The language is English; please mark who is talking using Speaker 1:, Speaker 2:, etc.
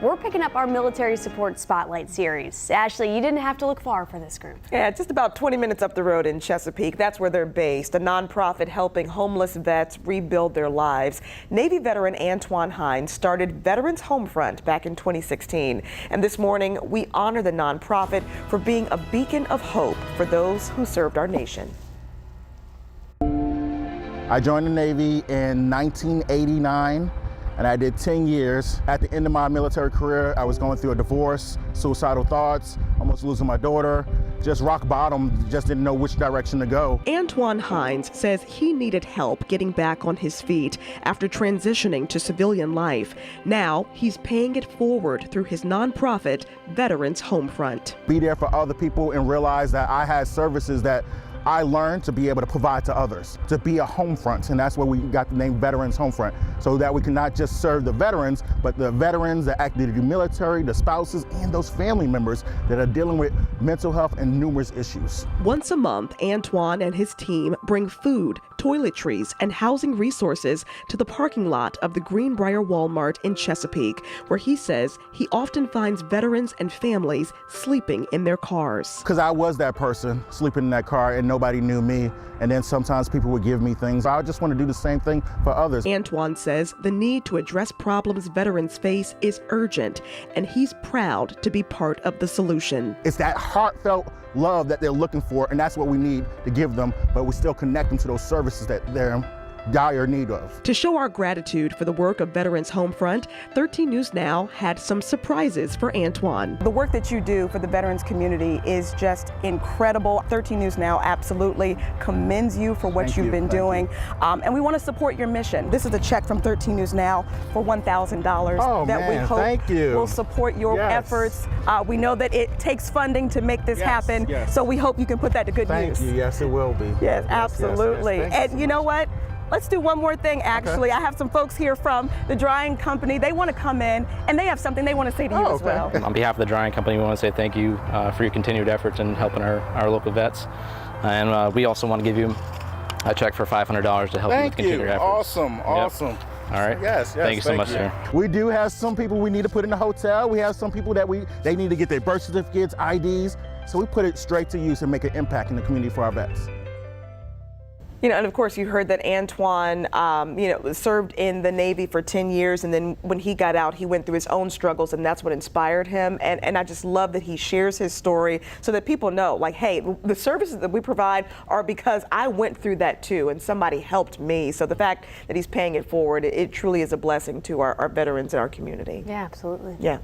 Speaker 1: we're picking up our military support spotlight series. Ashley, you didn't have to look far for this group.
Speaker 2: Yeah, just about 20 minutes up the road in Chesapeake. That's where they're based, a nonprofit helping homeless vets rebuild their lives. Navy veteran Antoine Hines started Veterans Homefront back in 2016. And this morning, we honor the nonprofit for being a beacon of hope for those who served our nation.
Speaker 3: I joined the Navy in 1989. And I did 10 years. At the end of my military career, I was going through a divorce, suicidal thoughts, almost losing my daughter, just rock bottom, just didn't know which direction to go.
Speaker 2: Antoine Hines says he needed help getting back on his feet after transitioning to civilian life. Now he's paying it forward through his nonprofit, Veterans Homefront.
Speaker 3: Be there for other people and realize that I had services that I learned to be able to provide to others, to be a home front, and that's where we got the name Veterans Homefront, so that we can not just serve the veterans, but the veterans, the active duty military, the spouses, and those family members that are dealing with mental health and numerous issues.
Speaker 2: Once a month, Antoine and his team bring food, toiletries, and housing resources to the parking lot of the Greenbrier Walmart in Chesapeake, where he says he often finds veterans and families sleeping in their cars.
Speaker 3: Because I was that person sleeping in that car and nobody knew me, and then sometimes people would give me things. I just want to do the same thing for others.
Speaker 2: Antoine says the need to address problems veterans face is urgent, and he's proud to be part of the solution.
Speaker 3: It's that heartfelt love that they're looking for, and that's what we need to give them, but we still connect them to those services that they're in dire need of.
Speaker 2: To show our gratitude for the work of Veterans Homefront, 13 News Now had some surprises for Antoine. The work that you do for the veterans community is just incredible. 13 News Now absolutely commends you for what you've been doing. And we want to support your mission. This is a check from 13 News Now for $1,000 that we hope will support your efforts. We know that it takes funding to make this happen, so we hope you can put that to good use.
Speaker 3: Thank you. Yes, it will be.
Speaker 2: Yes, absolutely.
Speaker 3: Yes.
Speaker 2: And you know what? Let's do one more thing, actually. I have some folks here from the drying company. They want to come in, and they have something they want to say to you as well.
Speaker 4: On behalf of the drying company, we want to say thank you for your continued efforts in helping our local vets. And we also want to give you a check for $500 to help you with continued efforts.
Speaker 3: Awesome, awesome.
Speaker 4: Yep. All right.
Speaker 3: Yes,
Speaker 4: thank you so much, sir.
Speaker 3: We do have some people we need to put in the hotel. We have some people that they need to get their birth certificates, IDs. So we put it straight to use and make an impact in the community for our vets.
Speaker 2: You know, and of course you heard that Antoine, served in the Navy for 10 years, and then when he got out, he went through his own struggles, and that's what inspired him. And I just love that he shares his story so that people know, like, hey, the services that we provide are because I went through that too, and somebody helped me. So the fact that he's paying it forward, it truly is a blessing to our veterans in our community.
Speaker 1: Yeah, absolutely.
Speaker 2: Yeah.